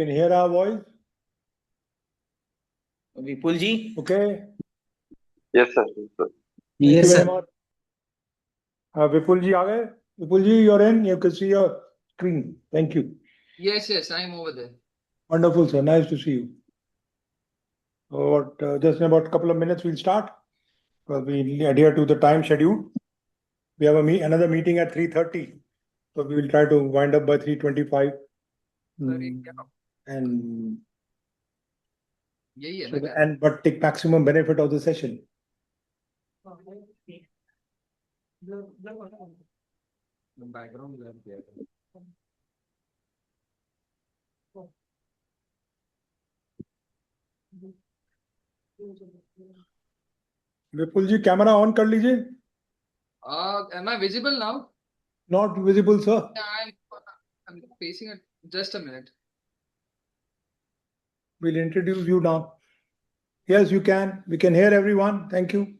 Can hear our voice? Vipul ji? Okay. Yes, sir. Yes, sir. Thank Yes, you very sir. much. Vipul ji, Vipul ji, you're in. You can see your screen. Thank you. Yes, I'm over there. Wonderful, sir. Nice to see you. Just in about a couple of minutes, we'll start. We adhere to the time schedule. We have another meeting at 3:30. So we will try to wind up by 3:25. And यही है so ना क्या? but take maximum benefit of the session. Background blur किया है. Vipul ji, camera on कर लीजिए. Am I visible now? Not visible, sir. Yeah, I'm facing it. Just a minute. We'll introduce you now. Yes, you can. We can hear everyone. Thank you.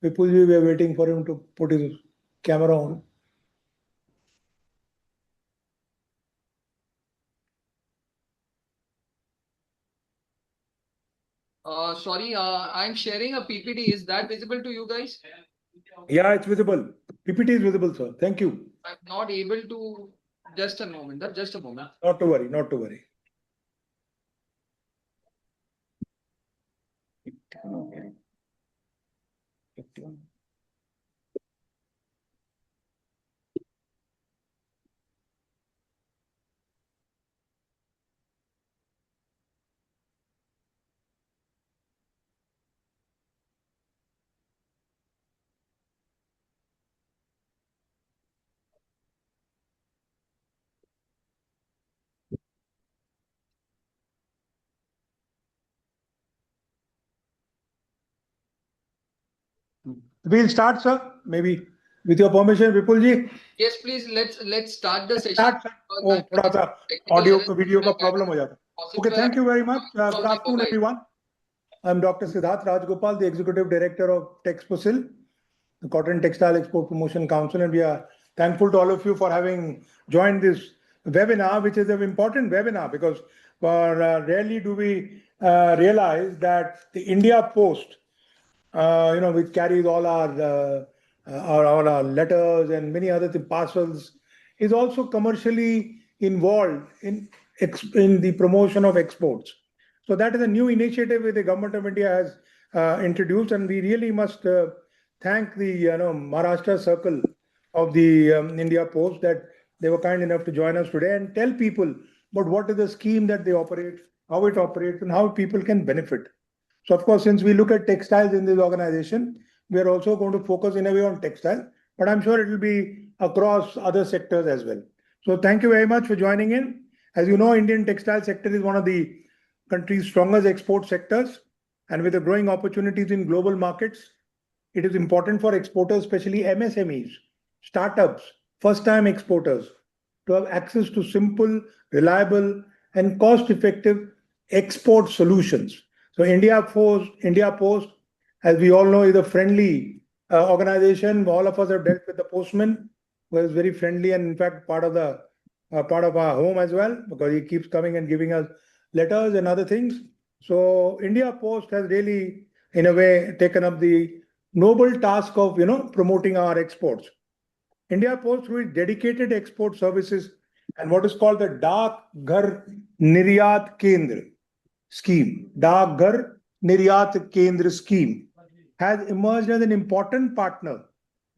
Vipul ji, we are waiting for him to put his camera on. Sorry, I'm sharing a PPT. Is that visible to you guys? Yeah, it's visible. PPT is visible, sir. Thank you. I'm not able to. Just a moment. Just a moment. Not to worry. Not to worry. We'll start, sir. Maybe with your permission, Vipul ji. Yes, please. Let's start the session. Start, sir. Oh, थोड़ा सा audio का video का problem हो जाता. Okay, thank you very much. Good afternoon, everyone. I'm Dr. Siddharth Rajgopal, the Executive Director of TEXPROCIL, the Cotton Textile Export Promotion Council, and we are thankful to all of you for having joined this webinar, which is an important webinar because rarely do we realize that the India Post, which carries all our letters and many other parcels, is also commercially involved in the promotion of exports. So that is a new initiative that the government of India has introduced, and we really must thank the Maharashtra Circle of the India Post that they were kind enough to join us today and tell people about what is the scheme that they operate, how it operates, and how people can benefit. So, of course, since we look at textiles in this organization, we are also going to focus in a way on textile, but I'm sure it will be across other sectors as well. So, thank you very much for joining in. As you know, Indian textile sector is one of the country's strongest export sectors, and with the growing opportunities in global markets, it is important for exporters, especially MSMEs, startups, first-time exporters, to have access to simple, reliable, and cost-effective export solutions. So India Post, as we all know, is a friendly organization. All of us have dealt with the postman, who is very friendly and in fact part of our home as well, because he keeps coming and giving us letters and other things. So India Post has really, in a way, taken up the noble task of promoting our exports. India Post, through its dedicated export services and what is called the Dak Ghar Niryat Scheme, Dak Ghar Niryat Scheme, has emerged as an important partner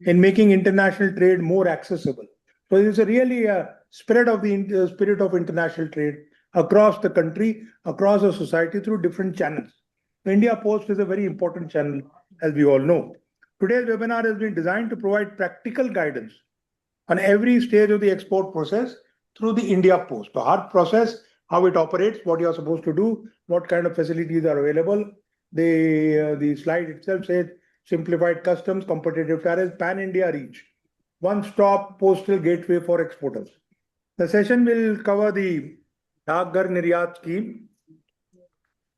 in making international trade more accessible. So it is really a spirit of international trade across the country, across the society through different channels. India Post is a very important channel, as we all know. Today's webinar has been designed to provide practical guidance on every stage of the export process through the India Post. The hard process, how it operates, what you are supposed to do, what kind of facilities are available. The slide itself says simplified customs, competitive tariffs, pan-India reach, one-stop postal gateway for exporters. The session will cover the Dak Ghar Niryat Scheme,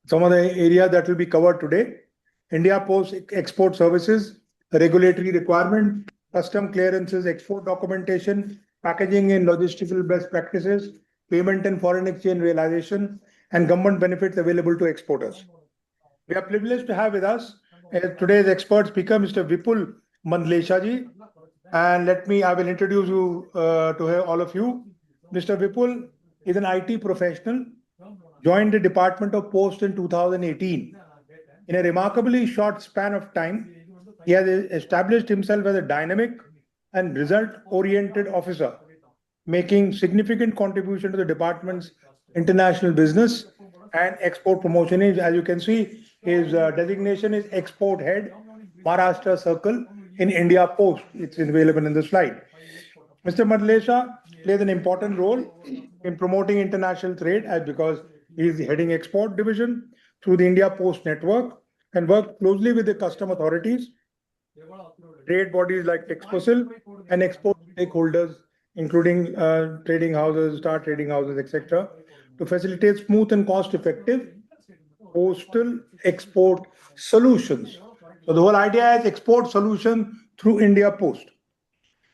some of the areas that will be covered today, India Post export services, regulatory requirement, custom clearances, export documentation, packaging and logistical best practices, payment and foreign exchange realization, and government benefits available to exporters. We are privileged to have with us today's expert speaker, Mr. Vipul Mandlesha ji. And I will introduce you to all of you. Mr. Vipul is an IT professional, joined the Department of Post in 2018. In a remarkably short span of time, he has established himself as a dynamic and result-oriented officer, making significant contribution to the department's international business and export promotion. As you can see, his designation is Export Head, Maharashtra Circle in India Post. It's available in the slide. Mr. Mandlesha plays an important role in promoting international trade because he is heading export division through the India Post network and works closely with the custom authorities, trade bodies like TEXPROCIL, and export stakeholders, including trading houses, star trading houses, etc., to facilitate smooth and cost-effective postal export solutions. So the whole idea is export solution through India Post.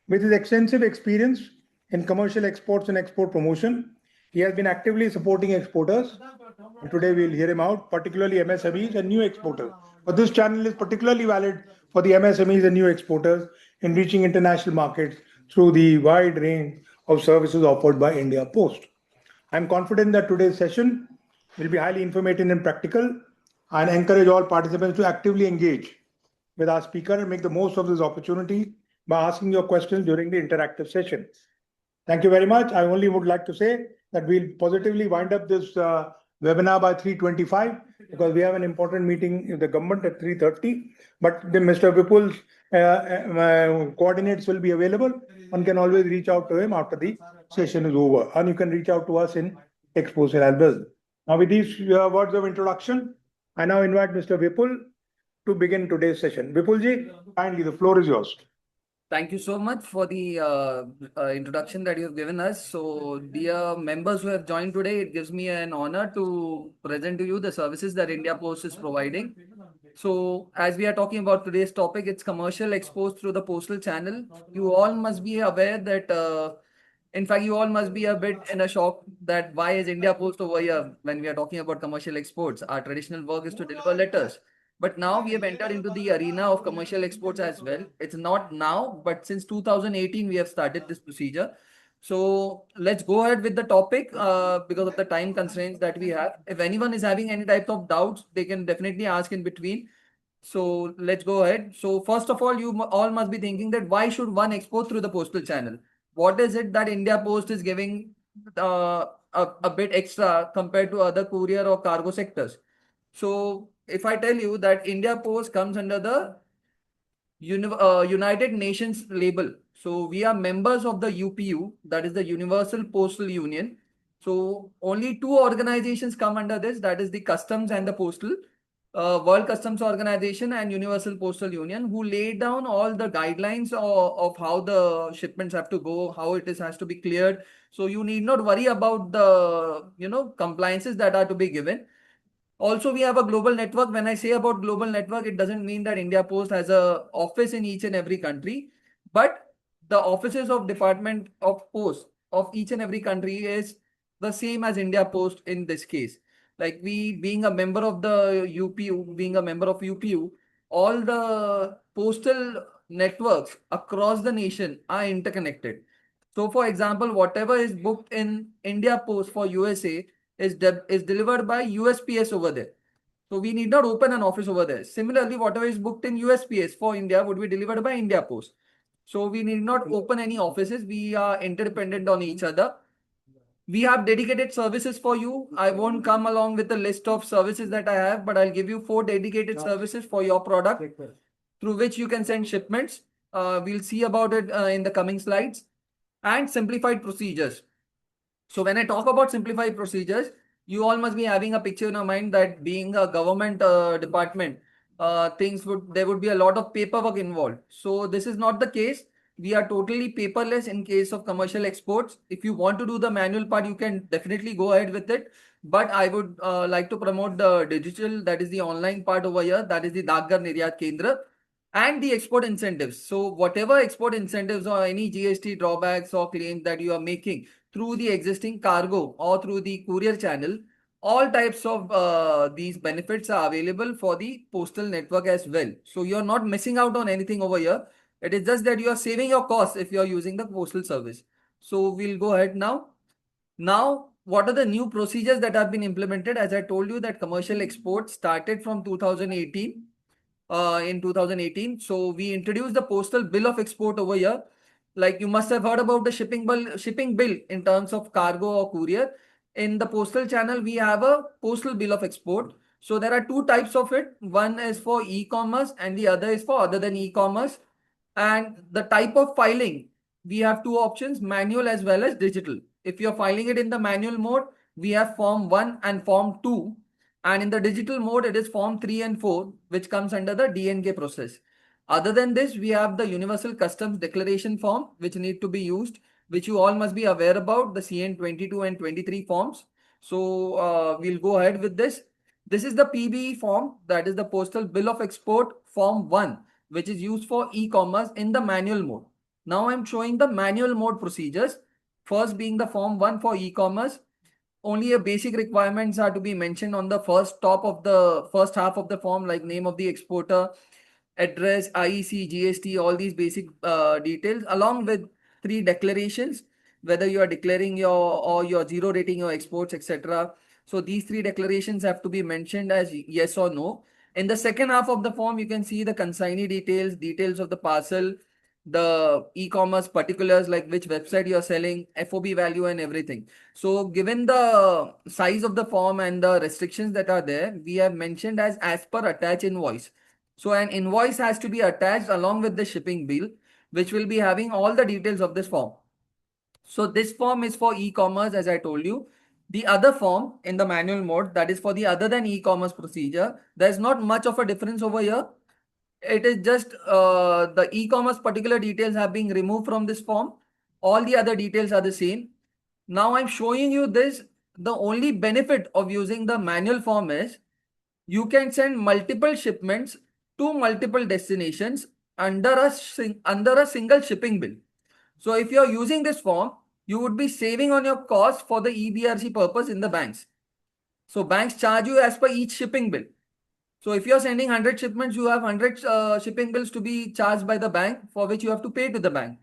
With his extensive experience in commercial exports and export promotion, he has been actively supporting exporters. And today we'll hear him out, particularly MSMEs and new exporters. But this channel is particularly valid for the MSMEs and new exporters in reaching international markets through the wide range of services offered by India Post. I'm confident that today's session will be highly informative and practical, and encourage all participants to actively engage with our speaker and make the most of this opportunity by asking your questions during the interactive session. Thank you very much. I only would like to say that we'll positively wind up this webinar by 3:25 because we have an important meeting in the government at 3:30. But Mr. Vipul's coordinates will be available. One can always reach out to him after the session is over, and you can reach out to us in TEXPROCIL as well. Now, with these words of introduction, I now invite Mr. Vipul to begin today's session. Vipul ji, kindly, the floor is yours. Thank you so much for the introduction that you have given us. So, dear members who have joined today, it gives me an honor to present to you the services that India Post is providing. So, as we are talking about today's topic, it's commercial exports through the postal channel. You all must be aware that, in fact, you all must be a bit in a shock that why is India Post over here when we are talking about commercial exports? Our traditional work is to deliver letters. But now we have entered into the arena of commercial exports as well. It's not now, but since 2018, we have started this procedure. So let's go ahead with the topic because of the time constraints that we have. If anyone is having any type of doubts, they can definitely ask in between. So let's go ahead. So first of all, you all must be thinking that why should one export through the postal channel? What is it that India Post is giving a bit extra compared to other courier or cargo sectors? So if I tell you that India Post comes under the United Nations label. So we are members of the UPU, that is the Universal Postal Union. So only two organizations come under this, that is the Customs and the Postal, World Customs Organization and Universal Postal Union, who laid down all the guidelines of how the shipments have to go, how has to be cleared. So you need not worry about the compliances that are to be given. Also, we have a global network. When I say about global network, it doesn't mean that India Post has a office in each and every country, but the offices of Department of Post of each and every country is the same as India Post in this case. Like we being a member of the UPU, all the postal networks across the nation are interconnected. So for example, whatever is booked in India Post for USA is delivered by USPS over there. So we need not open an office over there. Similarly, whatever is booked in USPS for India would be delivered by India Post. So we need not open any offices. We are interdependent on each other. We have dedicated services for you. I won't come along with the list of services that I have, but I'll give you 4 dedicated services for your product through which you can send shipments. We'll see about it in the coming slides. And simplified procedures. So when I talk about simplified procedures, you all must be having a picture in your mind that being a government department, there would be a lot of paperwork involved. So this is not the case. We are totally paperless in case of commercial exports. If you want to do the manual part, you can definitely go ahead with it. But I would like to promote the digital, that is the online part over here. That is the Dak Ghar Niryat Scheme. And the export incentives. So whatever export incentives or any GST drawbacks or claims that you are making through the existing cargo or through the courier channel, all types of these benefits are available for the postal network as well. So you're not missing out on anything over here. It is just that you are saving your costs if you are using the postal service. So we'll go ahead now. Now, what are the new procedures that have been implemented? As I told you that commercial export started from 2018. In 2018, so we introduced the postal bill of export over here. Like you must have heard about the shipping bill in terms of cargo or courier. In the postal channel, we have a postal bill of export. So there are two types of it. One is for e-commerce and the other is for other than e-commerce. And the type of filing, we have two options, manual as well as digital. If you're filing it in the manual mode, we have form 1 and form 2. And in the digital mode, it is form 3 and 4, which comes under the DNK process. Other than this, we have the Universal Customs Declaration form, which need to be used, which you all must be aware about, the CN 22 and 23 forms. So we'll go ahead with this. This is the PBE form, that is the Postal Bill of Export form 1, which is used for e-commerce in the manual mode. Now I'm showing the manual mode procedures. First being the form 1 for e-commerce. Only a basic requirements are to be mentioned on the first half of the form, like name of the exporter, address, IEC, GST, all these basic details, along with 3 declarations, whether you are declaring you're zero rating your exports, etc. So these 3 declarations have to be mentioned as yes or no. In the second half of the form, you can see the consignee details of the parcel, the e-commerce particulars like which website you are selling, FOB value and everything. So given the size of the form and the restrictions that are there, we have mentioned as per attached invoice. So an invoice has to be attached along with the shipping bill, which will be having all the details of this form. So this form is for e-commerce, as I told you. The other form in the manual mode, that is for the other than e-commerce procedure, there's not much of a difference over here. It is just the e-commerce particular details have been removed from this form. All the other details are the same. Now I'm showing you this. The only benefit of using the manual form is you can send multiple shipments to multiple destinations under a single shipping bill. So if you're using this form, you would be saving on your cost for the EBRC purpose in the banks. So banks charge you as per each shipping bill. So if you're sending 100 shipments, you have 100 shipping bills to be charged by the bank, for which you have to pay to the bank.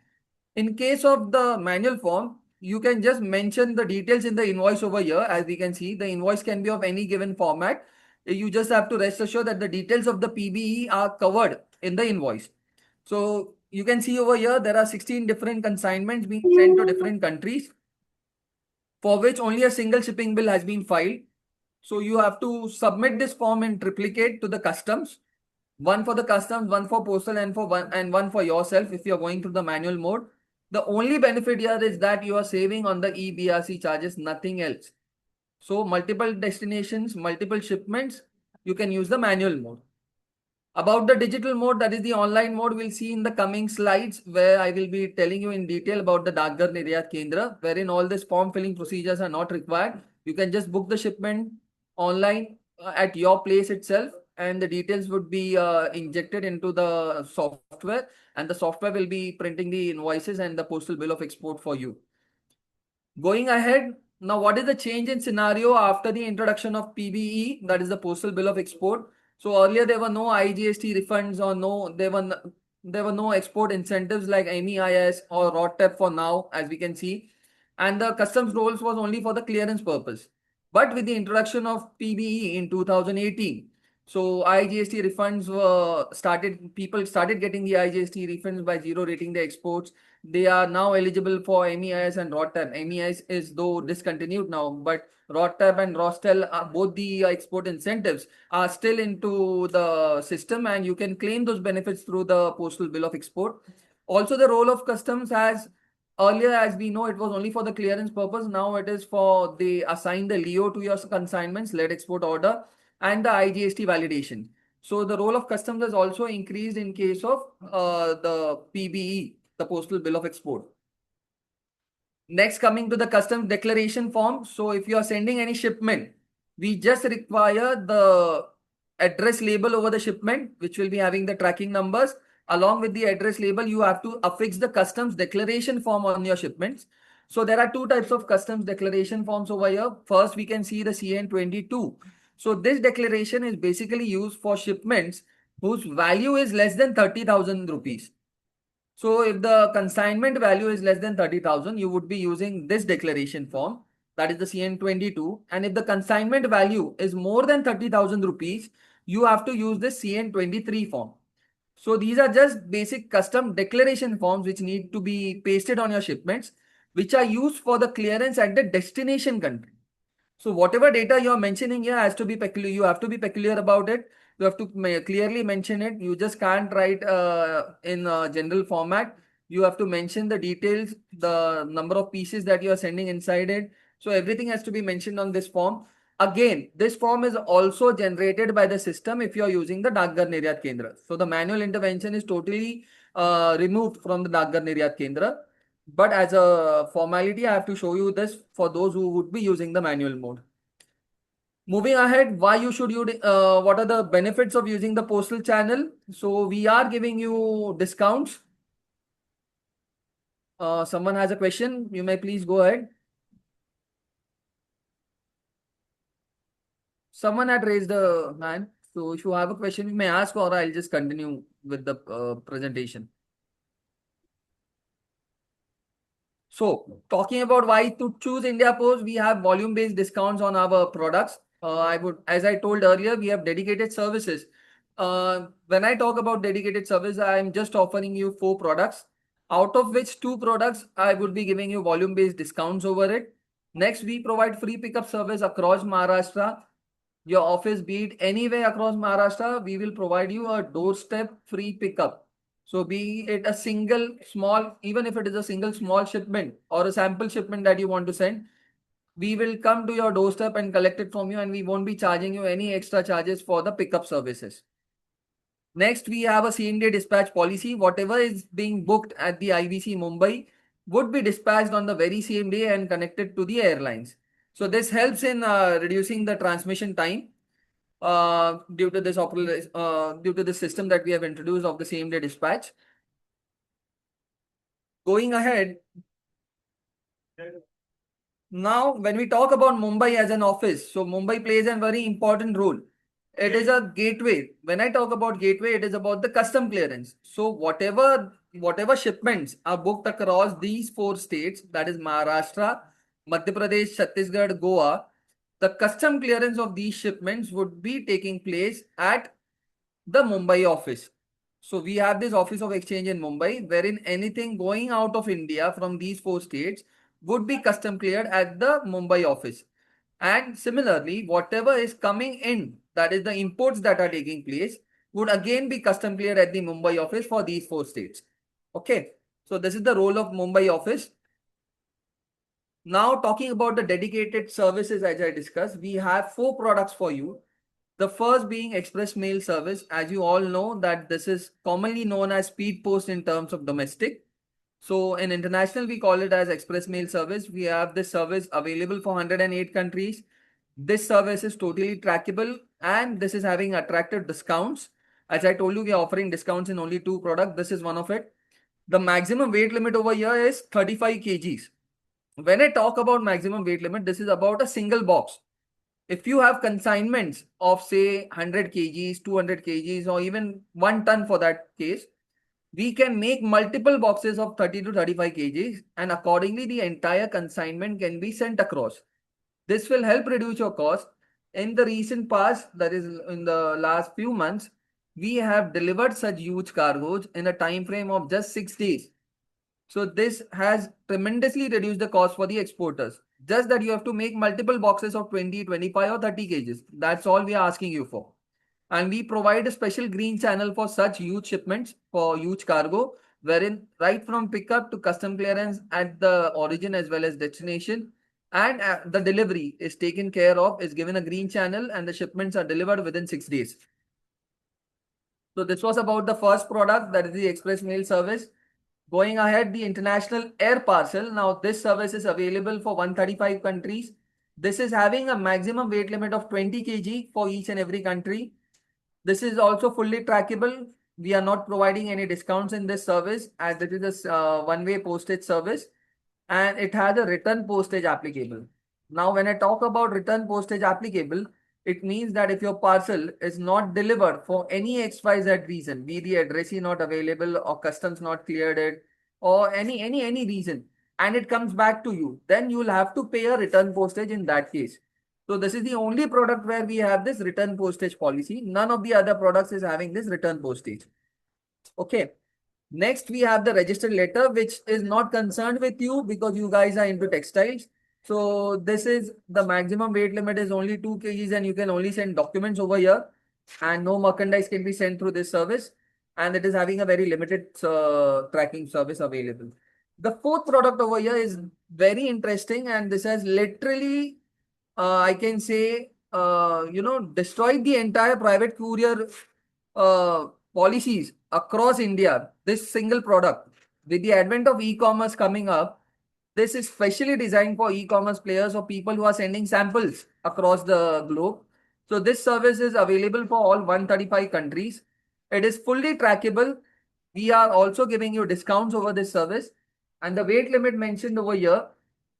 In case of the manual form, you can just mention the details in the invoice over here. As we can see, the invoice can be of any given format. You just have to rest assured that the details of the PBE are covered in the invoice. So you can see over here, there are 16 different consignments being sent to different countries, for which only a single shipping bill has been filed. So you have to submit this form in triplicate to the customs. One for the customs, one for postal, and one for yourself if you're going through the manual mode. The only benefit here is that you are saving on the EBRC charges, nothing else. So multiple destinations, multiple shipments, you can use the manual mode. About the digital mode, that is the online mode, we'll see in the coming slides, where I will be telling you in detail about the Dak Ghar Niryat Kendra, wherein all these form filling procedures are not required. You can just book the shipment online at your place itself, and the details would be injected into the software, and the software will be printing the invoices and the postal bill of export for you. Going ahead, now what is the change in scenario after the introduction of PBE, that is the postal bill of export? So earlier there were no IGST refunds, or there were no export incentives like MEIS or ROTTEP for now, as we can see, and the customs rolls was only for the clearance purpose. But with the introduction of PBE in 2018, so IGST refunds people started getting the IGST refunds by zero rating their exports. They are now eligible for MEIS and ROTTEP. MEIS is though discontinued now, but ROTTEP and ROSTEL, both the export incentives are still into the system, and you can claim those benefits through the postal bill of export. Also, the role of customs has earlier, as we know, it was only for the clearance purpose. Now it is for they assign the LEO to your consignments, lead export order, and the IGST validation. So the role of customs has also increased in case of the PBE, the postal bill of export. Next, coming to the customs declaration form. So if you are sending any shipment, we just require the address label over the shipment, which will be having the tracking numbers. Along with the address label, you have to affix the customs declaration form on your shipments. So there are two types of customs declaration forms over here. First, we can see the CN22. So this declaration is basically used for shipments whose value is less than 30,000 rupees. So if the consignment value is less than 30,000, you would be using this declaration form, that is the CN22. And if the consignment value is more than 30,000 rupees, you have to use this CN23 form. So these are just basic custom declaration forms which need to be pasted on your shipments, which are used for the clearance at the destination country. So whatever data you are mentioning here has to be peculiar. You have to be peculiar about it. You have to clearly mention it. You just can't write in general format. You have to mention the details, the number of pieces that you are sending inside it. So everything has to be mentioned on this form. Again, this form is also generated by the system if you are using the Dak Ghar Niryat Kendra. So the manual intervention is totally removed from the Dak Ghar Niryat Kendra. But as a formality, I have to show you this for those who would be using the manual mode. Moving ahead, why you should use, what are the benefits of using the postal channel? So we are giving you discounts. Someone has a question, you may please go ahead. Someone had raised a hand. So if you have a question, you may ask, or I'll just continue with the presentation. So talking about why to choose India Post, we have volume-based discounts on our products. As I told earlier, we have dedicated services. When I talk about dedicated service, I'm just offering you 4 products, out of which 2 products I would be giving you volume-based discounts over it. Next, we provide free pickup service across Maharashtra. Your office, be it anywhere across Maharashtra, we will provide you a doorstep free pickup. So be it a single small, even if it is a single small shipment or a sample shipment that you want to send, we will come to your doorstep and collect it from you, and we won't be charging you any extra charges for the pickup services. Next, we have a same-day dispatch policy. Whatever is being booked at the IBC Mumbai would be dispatched on the very same day and connected to the airlines. So this helps in reducing the transmission time due to this system that we have introduced of the same-day dispatch. Going ahead, now when we talk about Mumbai as an office, so Mumbai plays a very important role. It is a gateway. When I talk about gateway, it is about the custom clearance. So whatever shipments are booked across these 4 states, that is Maharashtra, Madhya Pradesh, Chhattisgarh, Goa, the custom clearance of these shipments would be taking place at the Mumbai office. So we have this office of exchange in Mumbai, wherein anything going out of India from these 4 states would be custom cleared at the Mumbai office. And similarly, whatever is coming in, that is the imports that are taking place, would again be custom cleared at the Mumbai office for these 4 states. Okay. So this is the role of Mumbai office. Now talking about the dedicated services, as I discussed, we have 4 products for you. The first being express mail service. As you all know that this is commonly known as speed post in terms of domestic. So in international, we call it as express mail service. We have this service available for 108 countries. This service is totally trackable and this is having attractive discounts. As I told you, we are offering discounts in only 2 products. This is one of it. The maximum weight limit over here is 35 kgs. When I talk about maximum weight limit, this is about a single box. If you have consignments of say 100 kgs, 200 kgs, or even 1 ton for that case, we can make multiple boxes of 30 to 35 kgs, and accordingly the entire consignment can be sent across. This will help reduce your cost. In the recent past, that is in the last few months, we have delivered such huge cargoes in a time frame of just 6 days. So this has tremendously reduced the cost for the exporters. Just that you have to make multiple boxes of 20, 25 or 30 kgs. That's all we are asking you for. And we provide a special green channel for such huge shipments, for huge cargo, wherein right from pickup to custom clearance at the origin as well as destination, and the delivery is taken care of, is given a green channel, and the shipments are delivered within 6 days. So this was about the first product, that is the express mail service. Going ahead, the international air parcel. Now this service is available for 135 countries. This is having a maximum weight limit of 20 kg for each and every country. This is also fully trackable. We are not providing any discounts in this service as it is a one-way postage service. and it has a return postage applicable. Now, when I talk about return postage applicable, it means that if your parcel is not delivered for any XYZ reason, be the addressee not available or customs not cleared it, or any reason, and it comes back to you, then you will have to pay a return postage in that case. So this is the only product where we have this return postage policy. None of the other products is having this return postage. Okay. Next, we have the registered letter, which is not concerned with you because you guys are into textiles. So this is the maximum weight limit is only 2 kgs and you can only send documents over here, and no merchandise can be sent through this service, and it is having a very limited tracking service available. The fourth product over here is very interesting, and this has literally, I can say, destroyed the entire private courier uh, policies across India. This single product, with the advent of e-commerce coming up, this is specially designed for e-commerce players or people who are sending samples across the globe. So this service is available for all 135 countries. It is fully trackable. We are also giving you discounts over this service. And the weight limit mentioned over here,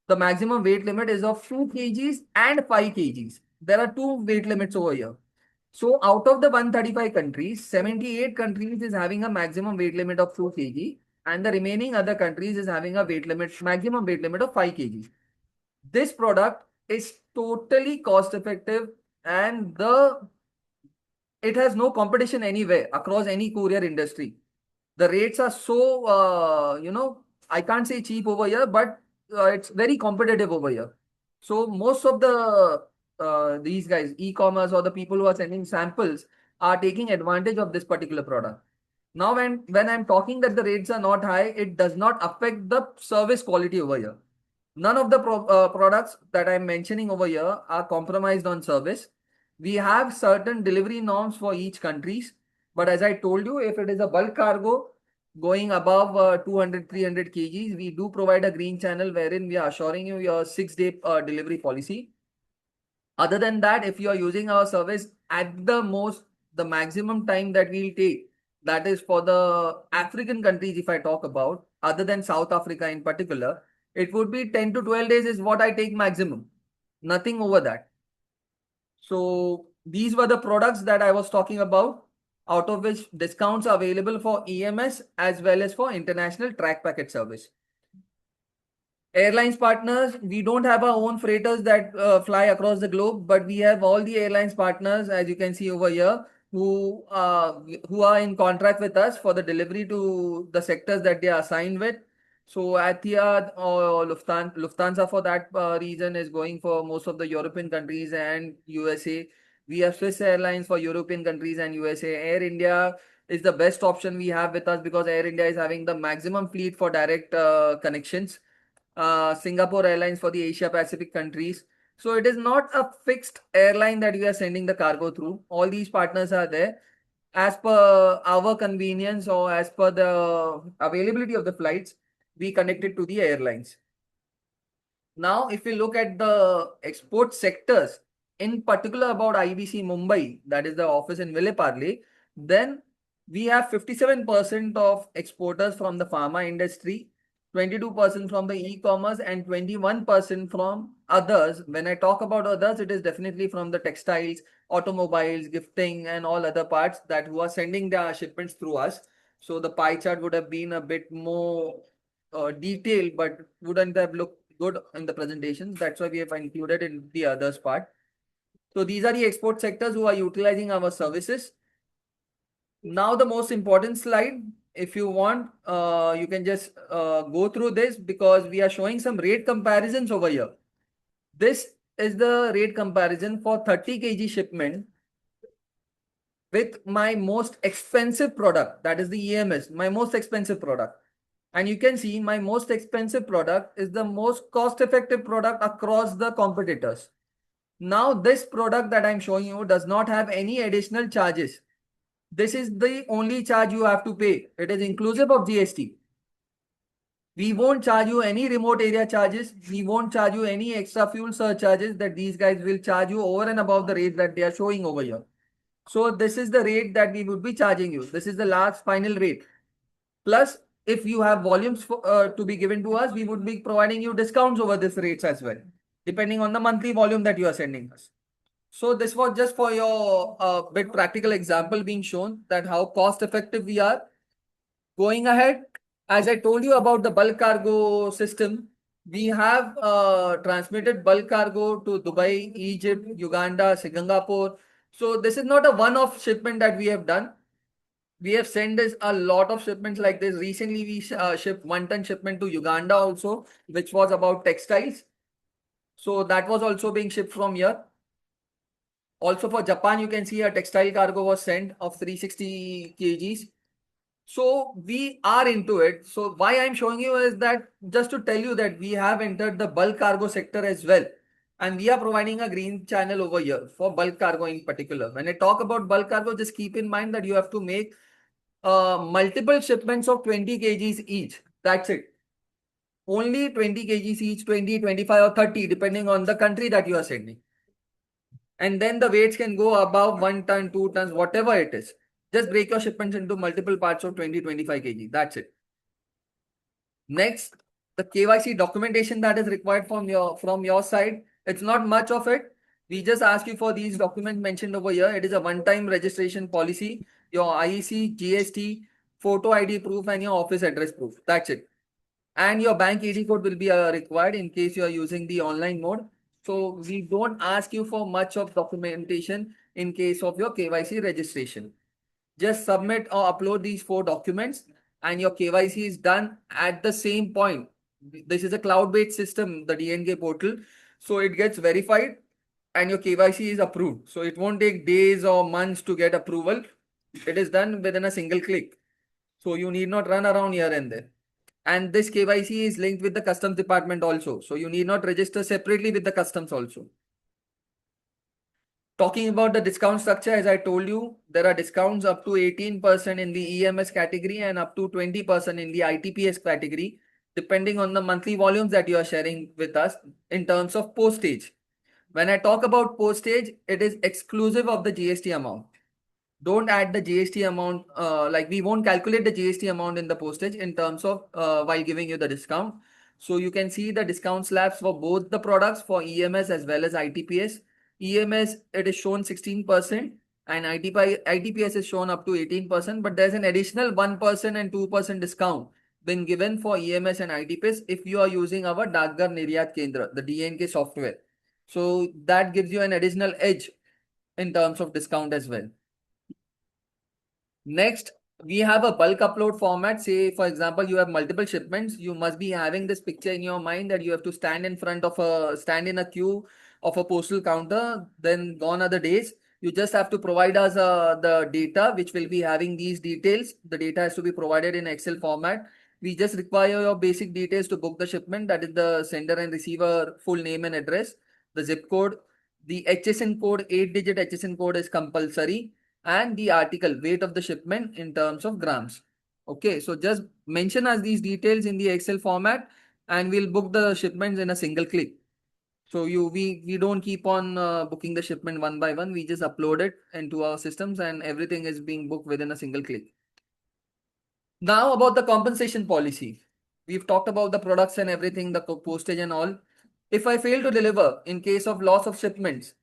the maximum weight limit is of 2 kgs and 5 kgs. There are two weight limits over here. So out of the 135 countries, 78 countries is having a maximum weight limit of 2 kg, and the remaining other countries is having a maximum weight limit of 5 kg. This product is totally cost effective, and it has no competition anywhere across any courier industry. The rates are so, I can't say cheap over here, but it's very competitive over here. So most of these guys, e-commerce or the people who are sending samples, are taking advantage of this particular product. Now, when I'm talking that the rates are not high, it does not affect the service quality over here. None of the products that I'm mentioning over here are compromised on service. We have certain delivery norms for each countries, but as I told you, if it is a bulk cargo going above 200, 300 kgs, we do provide a green channel wherein we are assuring you your 6-day delivery policy. Other than that, if you are using our service at the most, the maximum time that we'll take, that is for the African countries, if I talk about, other than South Africa in particular, it would be 10 to 12 days is what I take maximum. Nothing over that. So these were the products that I was talking about, out of which discounts are available for EMS as well as for international track packet service. Airlines partners, we don't have our own freighters that fly across the globe, but we have all the airlines partners, as you can see over here, who are in contract with us for the delivery to the sectors that they are assigned with. So Etihad or Lufthansa for that reason is going for most of the European countries and USA. We have Swiss Airlines for European countries and USA. Air India is the best option we have with us because Air India is having the maximum fleet for direct connections. Singapore Airlines for the Asia Pacific countries. So it is not a fixed airline that we are sending the cargo through. All these partners are there as per our convenience or as per the availability of the flights. We connect it to the airlines. Now, if we look at the export sectors, in particular about IBC Mumbai, that is the office in Villeparle, then we have 57% of exporters from the pharma industry, 22% from the e-commerce, and 21% from others. When I talk about others, it is definitely from the textiles, automobiles, gifting, and all other parts that who are sending their shipments through us. So the pie chart would have been a bit more detailed, but wouldn't have looked good in the presentations. That's why we have included in the others part. So these are the export sectors who are utilizing our services. Now the most important slide, if you want, you can just go through this because we are showing some rate comparisons over here. This is the rate comparison for 30 kg shipment with my most expensive product, that is the EMS, my most expensive product. And you can see my most expensive product is the most cost-effective product across the competitors. Now, this product that I'm showing you does not have any additional charges. This is the only charge you have to pay. It is inclusive of GST. We won't charge you any remote area charges. We won't charge you any extra fuel surcharges that these guys will charge you over and above the rate that they are showing over here. So this is the rate that we would be charging you. This is the last final rate. Plus, if you have volumes to be given to us, we would be providing you discounts over this rates as well, depending on the monthly volume that you are sending us. So this was just for your bit practical example being shown that how cost effective we are. Going ahead, as I told you about the bulk cargo system, we have transmitted bulk cargo to Dubai, Egypt, Uganda, Singapore. So this is not a one-off shipment that we have done. We have sent this a lot of shipments like this. Recently, we shipped 1-ton shipment to Uganda also, which was about textiles. So that was also being shipped from here. Also for Japan, you can see a textile cargo was sent of 360 kgs. So we are into it. So why I'm showing you is that just to tell you that we have entered the bulk cargo sector as well. And we are providing a green channel over here for bulk cargo in particular. When I talk about bulk cargo, just keep in mind that you have to make multiple shipments of 20 kgs each. That's it. Only 20 kgs each, 20, 25 or 30, depending on the country that you are sending. And then the weights can go above 1 ton, 2 tons, whatever it is. Just break your shipments into multiple parts of 20, 25 kg. That's it. Next, the KYC documentation that is required from your side. It's not much of it. We just ask you for these documents mentioned over here. It is a one-time registration policy, your IEC, GST, photo ID proof, and your office address proof. That's it. And your bank ID code will be required in case you are using the online mode. So we don't ask you for much of documentation in case of your KYC registration. Just submit or upload these 4 documents and your KYC is done at the same point. This is a cloud-based system, the DNK portal. So it gets verified and your KYC is approved. So it won't take days or months to get approval. It is done within a single click. So you need not run around here and there. And this KYC is linked with the customs department also. So you need not register separately with the customs also. Talking about the discount structure, as I told you, there are discounts up to 18% in the EMS category and up to 20% in the ITPS category, depending on the monthly volumes that you are sharing with us in terms of postage. When I talk about postage, it is exclusive of the GST amount. Don't add the GST amount, like we won't calculate the GST amount in the postage in terms of while giving you the discount. So you can see the discount slabs for both the products for EMS as well as ITPS. EMS, it is shown 16% and ITPS is shown up to 18%, but there's an additional 1% and 2% discount been given for EMS and ITPS if you are using our Dak Ghar Niryat Kendra, the DNK software. So that gives you an additional edge in terms of discount as well. Next, we have a bulk upload format. Say, for example, you have multiple shipments. You must be having this picture in your mind that you have to stand in a queue of a postal counter. Then gone are the days. You just have to provide us the data, which will be having these details. The data has to be provided in Excel format. We just require your basic details to book the shipment. That is the sender and receiver full name and address, the zip code, the HSN code, 8-digit HSN code is compulsory, and the article weight of the shipment in terms of grams. Okay, so just mention us these details in the Excel format and we'll book the shipments in a single click. So we don't keep on booking the shipment one by one. We just upload it into our systems and everything is being booked within a single click. Now about the compensation policy. We've talked about the products and everything, the postage and all. If I fail to deliver in case of loss of shipments,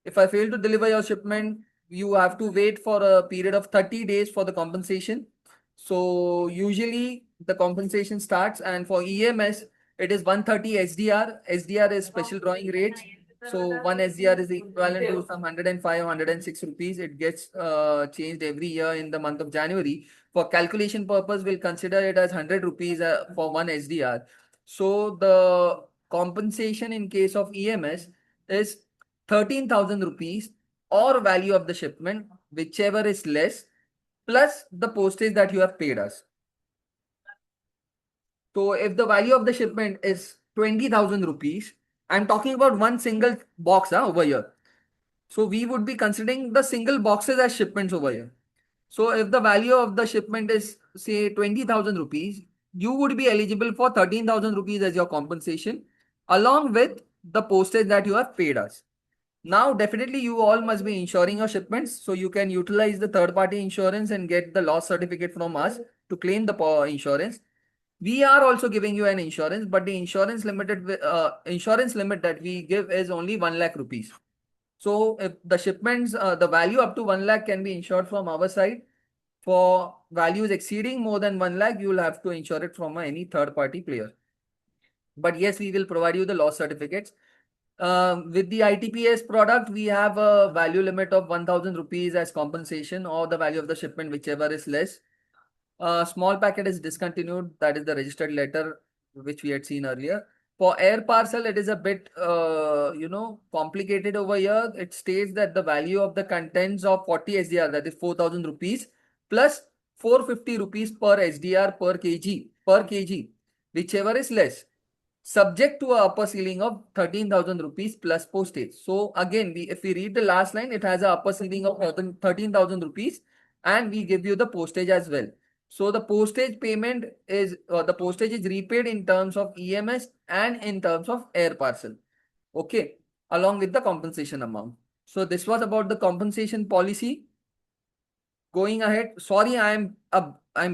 if I fail to deliver your shipment, you have to wait for a period of 30 days for the compensation. So usually the compensation starts, and for EMS, it is 130 SDR. SDR is special drawing rates. So one SDR is equivalent to some 105, 106 rupees. It gets changed every year in the month of January. For calculation purpose, we'll consider it as 100 rupees for one SDR. So the compensation in case of EMS is 13,000 rupees or value of the shipment, whichever is less, plus the postage that you have paid us. So if the value of the shipment is 20,000 rupees, I'm talking about one single box over here. So we would be considering the single boxes as shipments over here. So if the value of the shipment is say 20,000 rupees, you would be eligible for 13,000 rupees as your compensation along with the postage that you have paid us. Now, definitely you all must be insuring your shipments. So you can utilize the third party insurance and get the loss certificate from us to claim the insurance. We are also giving you an insurance, but the insurance limit that we give is only 1 lakh rupees. So if the shipments, the value up to 1 lakh can be insured from our side. For values exceeding more than 1 lakh, you will have to insure it from any third party player. But yes, we will provide you the loss certificates. With the ITPS product, we have a value limit of 1,000 rupees as compensation, or the value of the shipment, whichever is less. Small packet is discontinued. That is the registered letter which we had seen earlier. For air parcel, it is a bit, complicated over here. It states that the value of the contents of 40 SDR, that is 4,000 rupees, plus 450 rupees per SDR per kg, whichever is less, subject to a upper ceiling of 13,000 rupees plus postage. So again, if we read the last line, it has a upper ceiling of 13,000 rupees, and we give you the postage as well. So the postage payment is repaid in terms of EMS and in terms of air parcel. Okay, along with the compensation amount. So this was about the compensation policy. Going ahead, sorry, I'm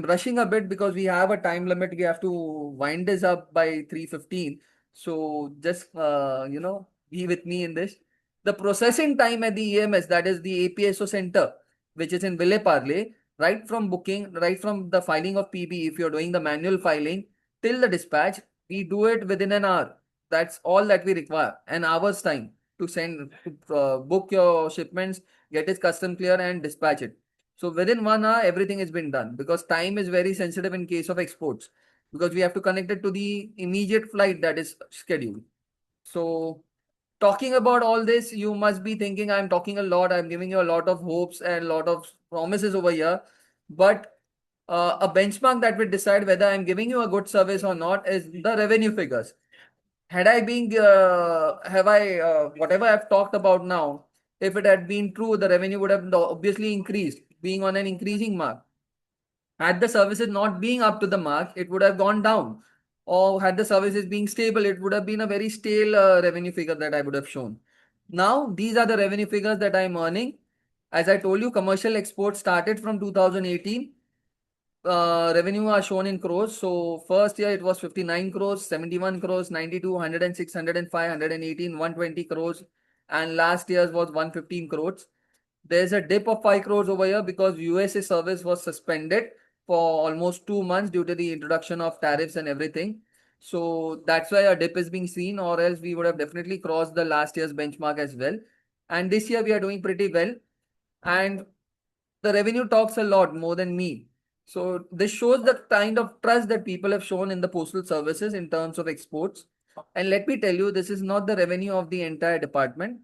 rushing a bit because we have a time limit. We have to wind this up by 3:15. So just be with me in this. The processing time at the EMS, that is the APSO center, which is in Ville Parle, right from booking, right from the filing of PB, if you're doing the manual filing, till the dispatch, we do it within an hour. That's all that we require. An hour's time to book your shipments, get it custom clear, and dispatch it. So within 1 hour, everything has been done, because time is very sensitive in case of exports, because we have to connect it to the immediate flight that is scheduled. So talking about all this, you must be thinking I'm talking a lot. I'm giving you a lot of hopes and a lot of promises over here. But a benchmark that will decide whether I'm giving you a good service or not is the revenue figures. Had I been, whatever I've talked about now, if it had been true, the revenue would have obviously increased, being on an increasing mark. Had the services not being up to the mark, it would have gone down. Or had the services being stable, it would have been a very stale revenue figure that I would have shown. Now, these are the revenue figures that I'm earning. As I told you, commercial exports started from 2018. Revenue are shown in crores. So first year it was 59 crores, 71 crores, 92, 106, 105, 118, 120 crores. And last year's was 115 crores. There's a dip of 5 crores over here because USA service was suspended for almost 2 months due to the introduction of tariffs and everything. So that's why a dip is being seen, or else we would have definitely crossed the last year's benchmark as well. And this year we are doing pretty well. And the revenue talks a lot more than me. So this shows the kind of trust that people have shown in the postal services in terms of exports. And let me tell you, this is not the revenue of the entire department.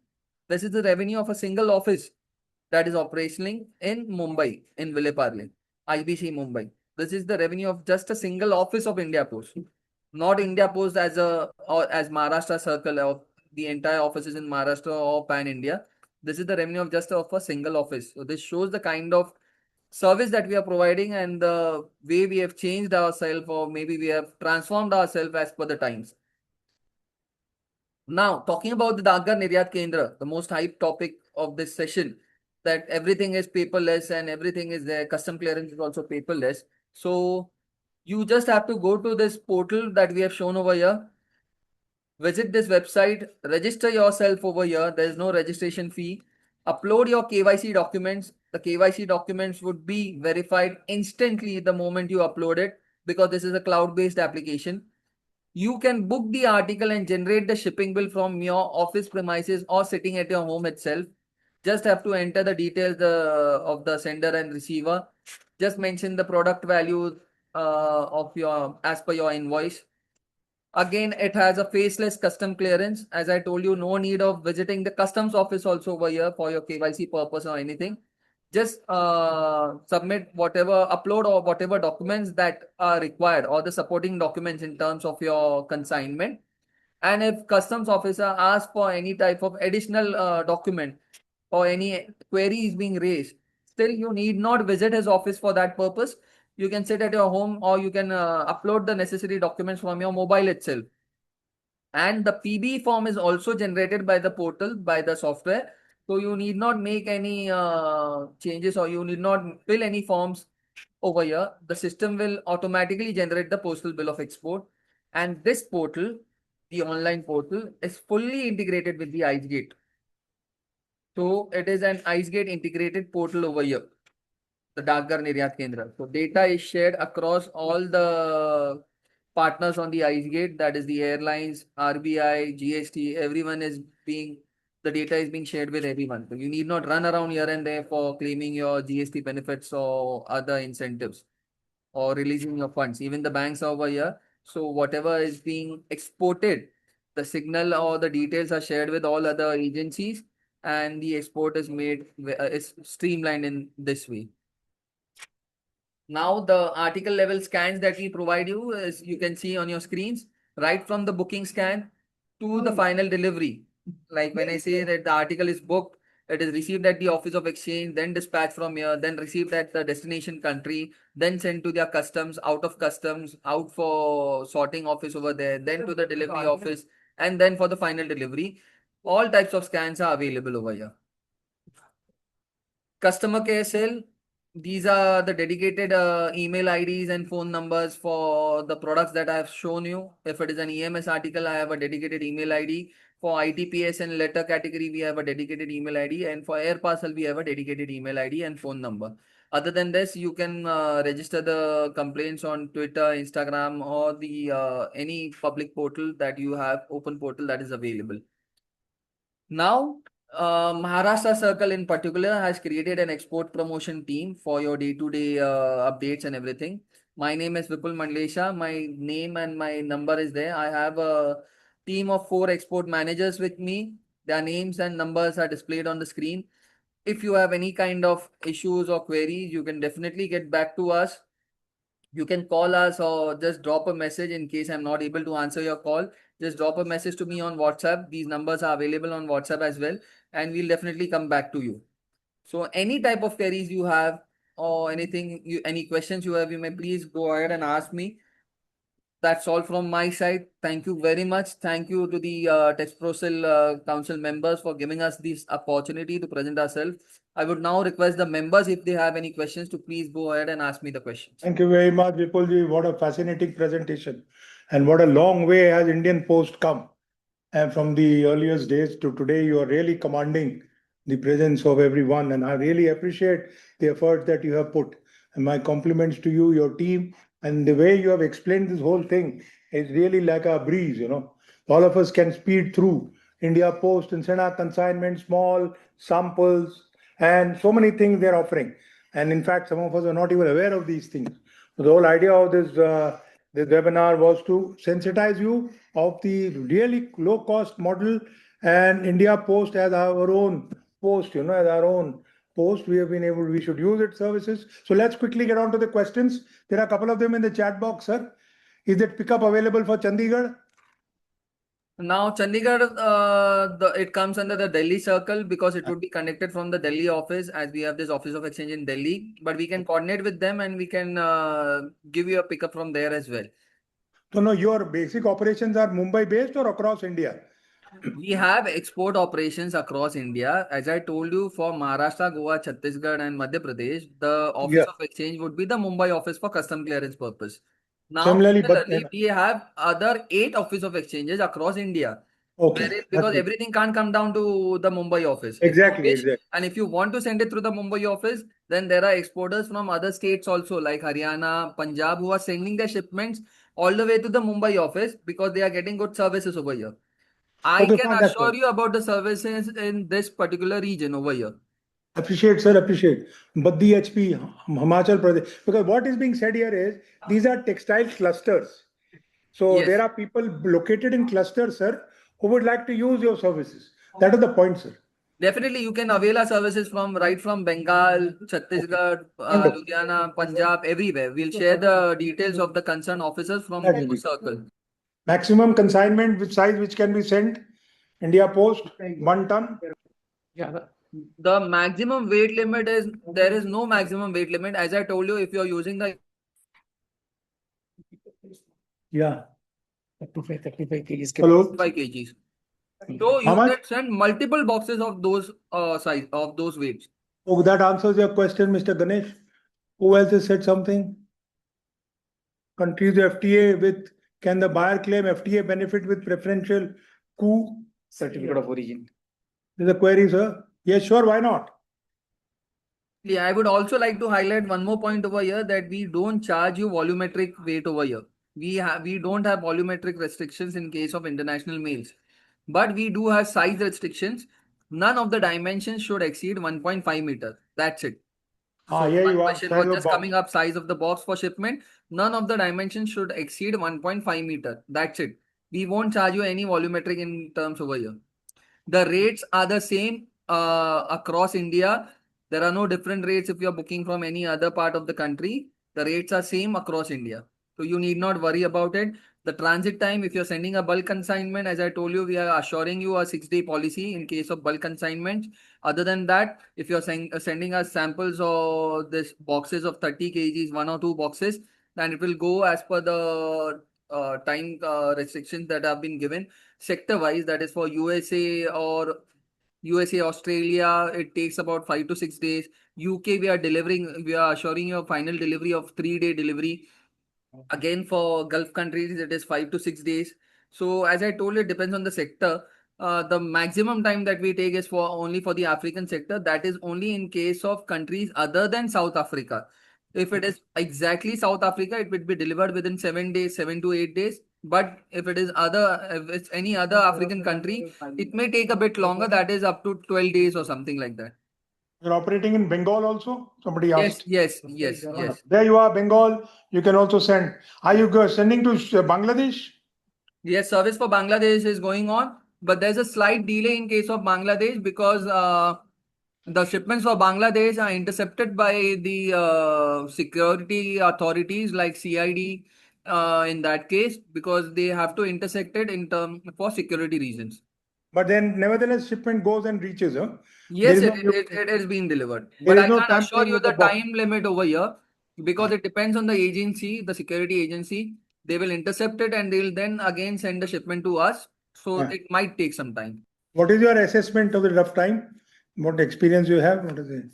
This is the revenue of a single office that is operational in Mumbai, in Ville Parle, IBC Mumbai. This is the revenue of just a single office of India Post, not India Post as Maharashtra Circle, or the entire offices in Maharashtra or Pan India. This is the revenue of just of a single office. So this shows the kind of service that we are providing and the way we have changed ourselves, or maybe we have transformed ourselves as per the times. Now, talking about the Dak Ghar Niryat Kendra, the most hyped topic of this session, that everything is paperless and everything is there. Custom clearance is also paperless. So you just have to go to this portal that we have shown over here. Visit this website, register yourself over here. There is no registration fee. Upload your KYC documents. The KYC documents would be verified instantly the moment you upload it, because this is a cloud-based application. You can book the article and generate the shipping bill from your office premises or sitting at your home itself. Just have to enter the details of the sender and receiver. Just mention the product value as per your invoice. Again, it has a faceless custom clearance. As I told you, no need of visiting the customs office also over here for your KYC purpose or anything. Just upload or whatever documents that are required, or the supporting documents in terms of your consignment. And if customs officer asks for any type of additional document or any query is being raised, still you need not visit his office for that purpose. You can sit at your home, or you can upload the necessary documents from your mobile itself. And the PB form is also generated by the portal, by the software. So you need not make any changes, or you need not fill any forms over here, the system will automatically generate the postal bill of export. And this portal, the online portal, is fully integrated with the IceGate. So it is an IceGate integrated portal over here, the Dak Ghar Niryat Kendra. So data is shared across all the partners on the IceGate, that is the airlines, RBI, GST, everyone is being, the data is being shared with everyone. So you need not run around here and there for claiming your GST benefits or other incentives or releasing your funds. Even the banks are over here. So whatever is being exported, the signal or the details are shared with all other agencies, and the export is made, is streamlined in this way. Now the article level scans that we provide you, as you can see on your screens, right from the booking scan to the final delivery. Like when I say that the article is booked, it is received at the office of exchange, then dispatched from here, then received at the destination country, then sent to their customs, out of customs, out for sorting office over there, then to the delivery office, and then for the final delivery. All types of scans are available over here. Customer care cell, these are the dedicated email IDs and phone numbers for the products that I have shown you. If it is an EMS article, I have a dedicated email ID. For ITPS and letter category, we have a dedicated email ID. And for air parcel, we have a dedicated email ID and phone number. Other than this, you can register the complaints on Twitter, Instagram, or the any public portal that you have, open portal that is available. Now, Maharashtra Circle in particular has created an export promotion team for your day-to-day updates and everything. My name is Vipul Mandlesha. My name and my number is there. I have a team of 4 export managers with me. Their names and numbers are displayed on the screen. If you have any kind of issues or queries, you can definitely get back to us. You can call us or just drop a message in case I'm not able to answer your call. Just drop a message to me on WhatsApp. These numbers are available on WhatsApp as well, and we'll definitely come back to you. So any type of queries you have or anything, any questions you have, you may please go ahead and ask me. That's all from my side. Thank you very much. Thank you to the TEXPROCIL council members for giving us this opportunity to present ourselves. I would now request the members, if they have any questions, to please go ahead and ask me the questions. Thank you very much, Vipulji. What a fascinating presentation. And what a long way has Indian Post come. And from the earliest days to today, you are really commanding the presence of everyone. And I really appreciate the effort that you have put. And my compliments to you, your team, and the way you have explained this whole thing is really like a breeze, you know. All of us can speed through India Post and send out consignment, small samples, and so many things they're offering. And in fact, some of us are not even aware of these things. So the whole idea of this webinar was to sensitize you of the really low cost model, and India Post as our own post, you know, as our own post, we should use its services. So let's quickly get on to the questions. There are a couple of them in the chat box, sir. Is that pickup available for Chandigarh? Now, Chandigarh, it comes under the Delhi circle because it would be connected from the Delhi office, as we have this office of exchange in Delhi. But we can coordinate with them and we can give you a pickup from there as well. So no, your basic operations are Mumbai based or across India? We have export operations across India. As I told you, for Maharashtra, Goa, Chhattisgarh, and Madhya Pradesh, the office of exchange would be the Mumbai office for custom clearance purpose. Now, Similarly, we have other 8 office of exchanges across India. okay, Because everything can't come down to the Mumbai office. Exactly, exactly. And if you want to send it through the Mumbai office, then there are exporters from other states also, like Haryana, Punjab, who are sending their shipments all the way to the Mumbai office because they are getting good services over here. I can assure you about the services in this particular region over here. Appreciate, sir, appreciate. But the HP, Himachal Pradesh, because what is being said here is these are textile clusters. So Yes. there are people located in clusters, sir, who would like to use your services. That is the point, sir. Definitely, you can avail our services from Bengal, Chhattisgarh, Ludhiana, Punjab, everywhere. We'll share the details of the concerned officers from the circle. Maximum consignment which size which can be sent, India Post, 1 ton. Yeah. The maximum weight limit is, there is no maximum weight limit. As I told you, if you're using the Yeah. 35 kgs. Hello. 5 kgs. So you can send multiple boxes of those size of those weights. Oh, that answers your question, Mr. Ganesh. Who else has said something? Countries FTA with, can the buyer claim FTA benefit with preferential coup? Certificate of origin. There's a query, sir. Yes, sure, why not? Yeah, I would also like to highlight one more point over here, that we don't charge you volumetric weight over here. We don't have volumetric restrictions in case of international mails, but we do have size restrictions. None of the dimensions should exceed 1.5 meters. That's it. So Here one you are. question Size was of just box. coming up, size of the box for shipment. None of the dimensions should exceed 1.5 meter. That's it. We won't charge you any volumetric in terms over here. The rates are the same across India. There are no different rates if you are booking from any other part of the country. The rates are same across India. So you need not worry about it. The transit time, if you're sending a bulk consignment, as I told you, we are assuring you a 6-day policy in case of bulk consignment. Other than that, if you're sending us samples or this boxes of 30 kgs, 1 or 2 boxes, then it will go as per the time restrictions that have been given sector wise. That is for USA, Australia, it takes about 5 to 6 days. UK, we are assuring you a final delivery of 3-day delivery. Again, for Gulf countries, it is 5 to 6 days. So as I told you, it depends on the sector. The maximum time that we take is only for the African sector. That is only in case of countries other than South Africa. If it is exactly South Africa, it would be delivered within 7 days, 7 to 8 days. But if it's any other African country, it may take a bit longer. That is up to 12 days or something like that. You're operating in Bengal also? Somebody asked. Yes. There you are, Bengal. You can also send. Are you sending to Bangladesh? Yes, service for Bangladesh is going on, but there's a slight delay in case of Bangladesh because the shipments for Bangladesh are intercepted by the security authorities like CID in that case, because they have to intersect it for security reasons. But then nevertheless shipment goes and reaches. Yes, There is it is being delivered. There But is I no can't assure tampering you with the the box. time limit over here because it depends on the agency, the security agency. They will intercept it and they'll then again send the shipment to us. So Yeah. it might take some time. What is your assessment of the rough time? What experience you have? What is it?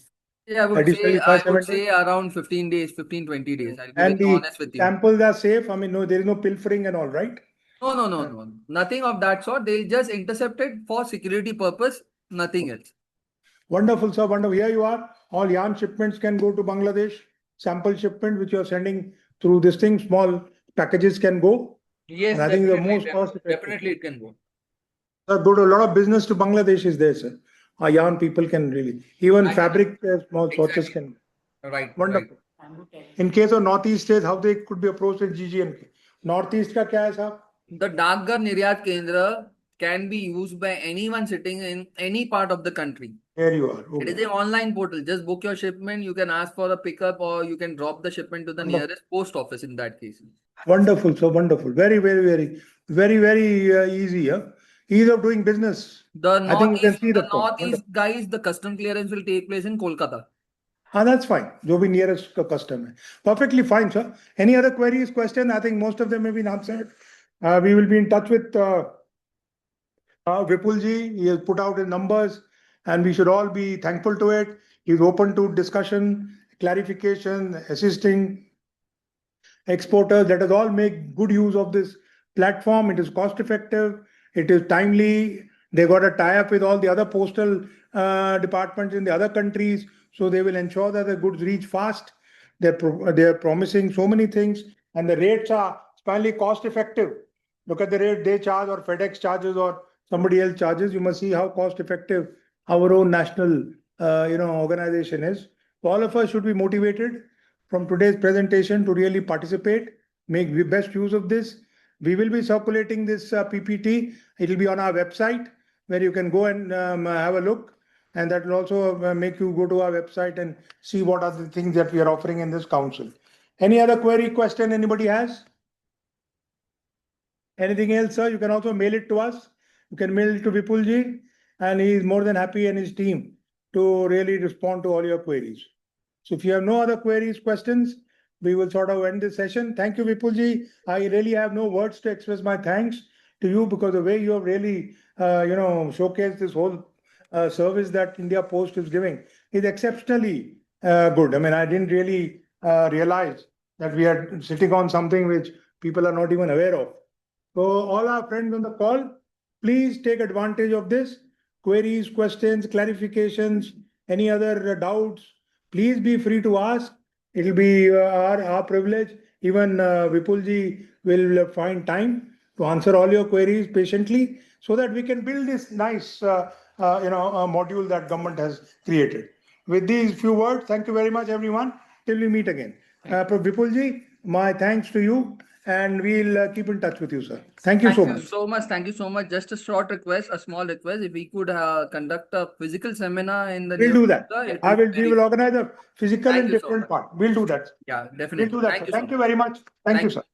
Yeah, Additionally, I 5, would 7 days? say around 15 days, 15, 20 days. I'll be And very the honest with you. samples are safe. I mean, no, there is no pilfering and all, right? No. Nothing of that sort. They'll just intercept it for security purpose, nothing else. Wonderful, sir. Wonderful. Here you are. All yarn shipments can go to Bangladesh. Sample shipment, which you are sending through this thing, small packages can go. Yes, And I think the definitely, most cost effective. definitely it can go. Good, a lot of business to Bangladesh is there, sir. Our yarn people can really, even fabric, small swatches can. Right. Wonderful. In case of Northeast states, how they could be approached with GGNK. Northeast ka kya hai, sir? The Dak Ghar Niryat Kendra can be used by anyone sitting in any part of the country. There you are. It is an online portal. Just book your shipment. You can ask for a pickup or you can drop the shipment to the nearest post office in that case. Wonderful, so wonderful. Very easy. Ease of doing business. I think you can see the Northeast guys, the custom clearance will take place in Kolkata. That's fine. Jo bhi nearest custom hai. Perfectly fine, sir. Any other queries, question? I think most of them have been answered. We will be in touch with Vipul ji. He has put out his numbers and we should all be thankful to it. He's open to discussion, clarification, assisting exporters. Let us all make good use of this platform. It is cost effective. It is timely. They got a tie-up with all the other postal departments in the other countries. So they will ensure that the goods reach fast. They're promising so many things and the rates are finally cost effective. Look at the rate they charge or FedEx charges or somebody else charges. You must see how cost effective our own national organization is. So all of us should be motivated from today's presentation to really participate, make the best use of this. We will be circulating this PPT. It will be on our website where you can go and have a look. And that will also make you go to our website and see what are the things that we are offering in this council. Any other query, question anybody has? Anything else, sir? You can also mail it to us. You can mail it to Vipul ji and he is more than happy and his team to really respond to all your queries. So if you have no other queries, questions, we will sort of end this session. Thank you, Vipul ji. I really have no words to express my thanks to you because the way you have really, showcased this whole service that India Post is giving is exceptionally good. I mean, I didn't really realize that we are sitting on something which people are not even aware of. So all our friends on the call, please take advantage of this. Queries, questions, clarifications, any other doubts, please be free to ask. It will be our privilege. Even Vipulji will find time to answer all your queries patiently so that we can build this nice module that government has created. With these few words, thank you very much, everyone. Till we meet again. Vipulji, my thanks to you, and we'll keep in touch with you, sir. Thank you so much. Thank you so much. Just a short request, a small request. If we could conduct a physical seminar in the We'll near do that. future, it would be We will organize a physical Thank and you so different much. part. We'll do that. Yeah, We'll definitely. do that. Thank Sir. you so Thank you much. very much. Thank you, sir.